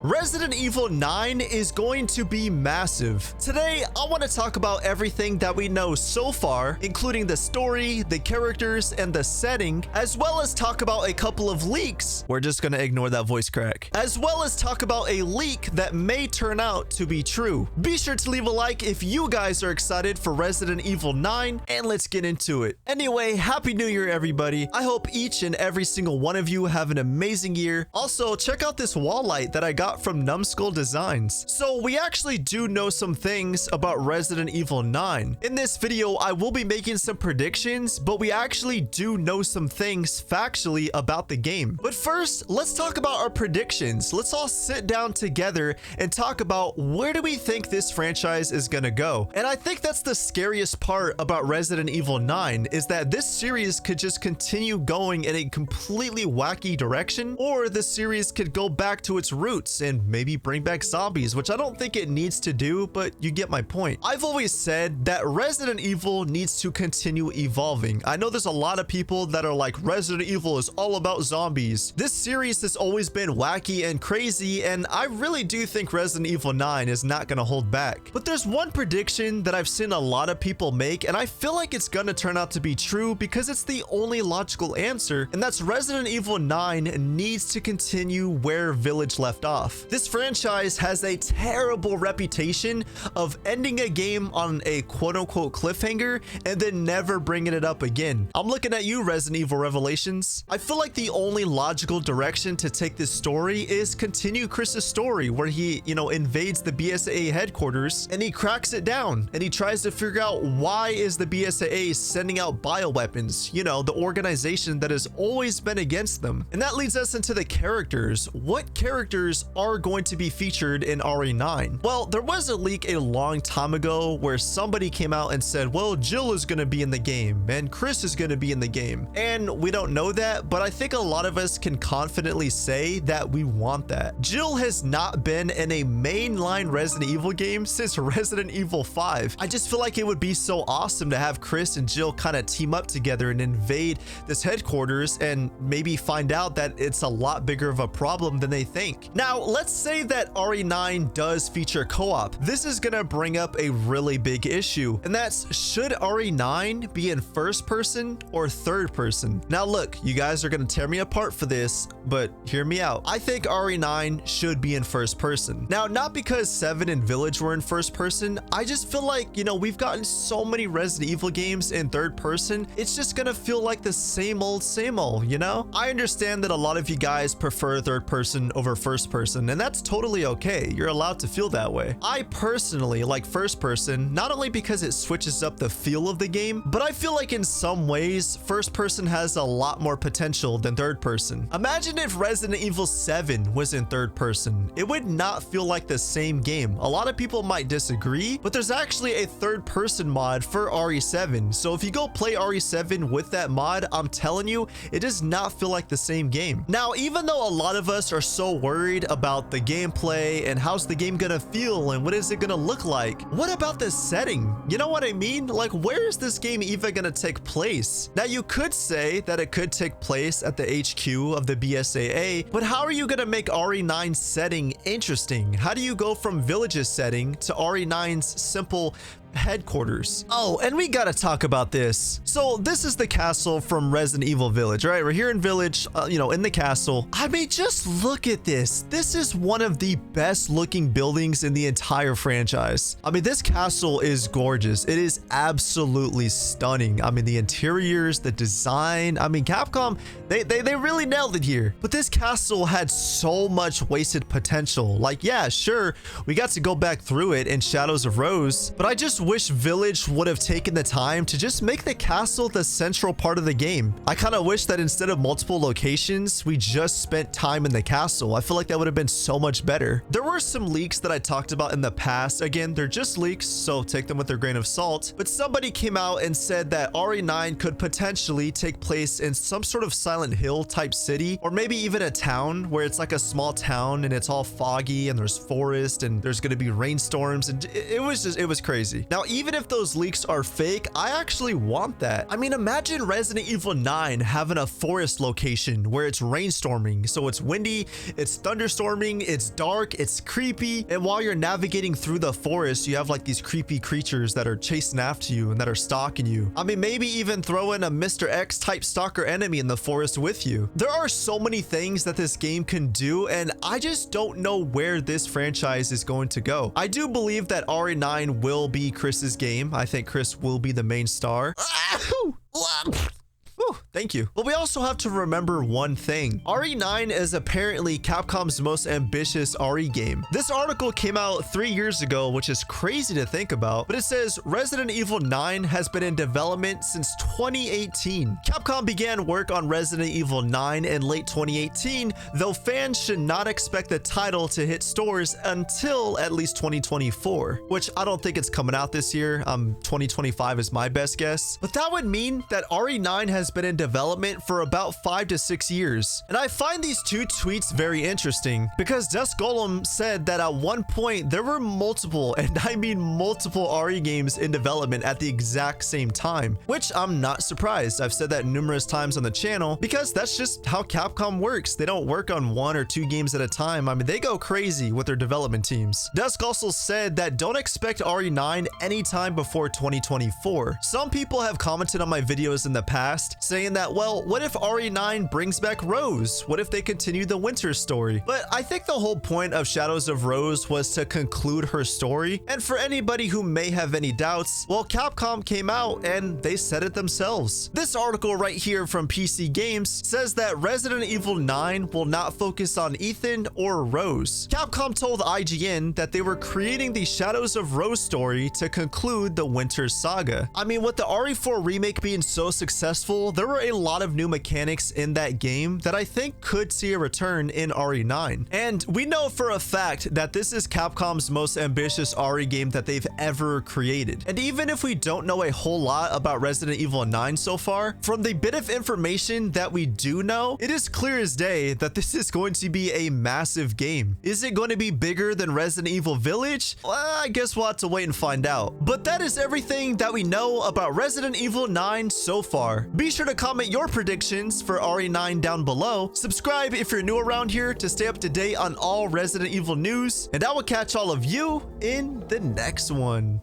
Resident Evil 9 is going to be massive. Today, I want to talk about everything that we know so far, including the story, the characters, and the setting, as well as talk about a couple of leaks. We're just going to ignore that voice crack. As well as talk about a leak that may turn out to be true. Be sure to leave a like if you guys are excited for Resident Evil 9, and let's get into it. Anyway, Happy New Year, everybody. I hope each and every single one of you have an amazing year. Also, check out this wall light that I got from Numbskull Designs. So we actually do know some things about Resident Evil 9. In this video, I will be making some predictions, but we actually do know some things factually about the game. But first, let's talk about our predictions. Let's all sit down together and talk about where do we think this franchise is gonna go. And I think that's the scariest part about Resident Evil 9 is that this series could just continue going in a completely wacky direction, or the series could go back to its roots and maybe bring back zombies, which I don't think it needs to do, but you get my point. I've always said that Resident Evil needs to continue evolving. I know there's a lot of people that are like, Resident Evil is all about zombies. This series has always been wacky and crazy, and I really do think Resident Evil 9 is not going to hold back. But there's one prediction that I've seen a lot of people make, and I feel like it's going to turn out to be true because it's the only logical answer, and that's Resident Evil 9 needs to continue where Village left off. This franchise has a terrible reputation of ending a game on a quote-unquote cliffhanger and then never bringing it up again. I'm looking at you, Resident Evil Revelations. I feel like the only logical direction to take this story is continue Chris's story where he, invades the BSAA headquarters and he cracks it down and he tries to figure out why is the BSAA sending out bioweapons, the organization that has always been against them. And that leads us into the characters. What characters are going to be featured in RE9? Well, there was a leak a long time ago where somebody came out and said, well, Jill is going to be in the game and Chris is going to be in the game. And we don't know that, but I think a lot of us can confidently say that we want that. Jill has not been in a mainline Resident Evil game since Resident Evil 5. I just feel like it would be so awesome to have Chris and Jill kind of team up together and invade this headquarters and maybe find out that it's a lot bigger of a problem than they think. Now, let's say that RE9 does feature co-op. This is gonna bring up a really big issue, and that's, should RE9 be in first person or third person? Now look, you guys are gonna tear me apart for this, but hear me out. I think RE9 should be in first person. Now, not because 7 and Village were in first person, I just feel like, we've gotten so many Resident Evil games in third person, it's just gonna feel like the same old, I understand that a lot of you guys prefer third person over first person, and that's totally okay. You're allowed to feel that way. I personally like first person, not only because it switches up the feel of the game, but I feel like in some ways, first person has a lot more potential than third person. Imagine if Resident Evil 7 was in third person. It would not feel like the same game. A lot of people might disagree, but there's actually a third person mod for RE7. So if you go play RE7 with that mod, I'm telling you, it does not feel like the same game. Now, even though a lot of us are so worried about the gameplay and how's the game gonna feel and what is it gonna look like, what about the setting? You know what I mean? Like, where is this game even gonna take place? Now, you could say that it could take place at the HQ of the BSAA, but how are you gonna make RE9's setting interesting? How do you go from Village's setting to RE9's simple headquarters? Oh, and we gotta talk about this. So this is the castle from Resident Evil Village, right? We're here in Village, in the castle. I mean, just look at this. This is one of the best looking buildings in the entire franchise. I mean, this castle is gorgeous. It is absolutely stunning. I mean, the interiors, the design, I mean, Capcom, they really nailed it here. But this castle had so much wasted potential. Like, yeah, sure, we got to go back through it in Shadows of Rose, but I just wish Village would have taken the time to just make the castle the central part of the game. I kind of wish that instead of multiple locations, we just spent time in the castle. I feel like that would have been so much better. There were some leaks that I talked about in the past. Again, they're just leaks, so take them with a grain of salt. But somebody came out and said that RE9 could potentially take place in some sort of Silent Hill type city, or maybe even a town where it's like a small town and it's all foggy and there's forest and there's going to be rainstorms, and it was crazy. Now, even if those leaks are fake, I actually want that. I mean, imagine Resident Evil 9 having a forest location where it's rainstorming, so it's windy, it's thunderstorming, it's dark, it's creepy, and while you're navigating through the forest, you have like these creepy creatures that are chasing after you and that are stalking you. I mean, maybe even throw in a Mr. X type stalker enemy in the forest with you. There are so many things that this game can do, and I just don't know where this franchise is going to go. I do believe that RE9 will be Chris's game. I think Chris will be the main star. Thank you. But we also have to remember one thing. RE9 is apparently Capcom's most ambitious RE game. This article came out 3 years ago, which is crazy to think about, but it says Resident Evil 9 has been in development since 2018. Capcom began work on Resident Evil 9 in late 2018, though fans should not expect the title to hit stores until at least 2024, which I don't think it's coming out this year. 2025 is my best guess. But that would mean that RE9 has been in development for about 5 to 6 years. And I find these two tweets very interesting because Dust Golem said that at one point there were multiple, and I mean multiple RE games in development at the exact same time, which I'm not surprised. I've said that numerous times on the channel because that's just how Capcom works. They don't work on 1 or 2 games at a time. I mean, they go crazy with their development teams. Dusk also said that don't expect RE9 anytime before 2024. Some people have commented on my videos in the past saying that, well, what if RE9 brings back Rose? What if they continue the Winter story? But I think the whole point of Shadows of Rose was to conclude her story. And for anybody who may have any doubts, well, Capcom came out and they said it themselves. This article right here from PC Games says that Resident Evil 9 will not focus on Ethan or Rose. Capcom told IGN that they were creating the Shadows of Rose story to conclude the Winter saga. I mean, with the RE4 remake being so successful, there were a lot of new mechanics in that game that I think could see a return in RE9. And we know for a fact that this is Capcom's most ambitious RE game that they've ever created. And even if we don't know a whole lot about Resident Evil 9 so far, from the bit of information that we do know, it is clear as day that this is going to be a massive game. Is it going to be bigger than Resident Evil Village? Well, I guess we'll have to wait and find out. But that is everything that we know about Resident Evil 9 so far. Be sure to comment your predictions for RE9 down below. Subscribe if you're new around here to stay up to date on all Resident Evil news, and I will catch all of you in the next one.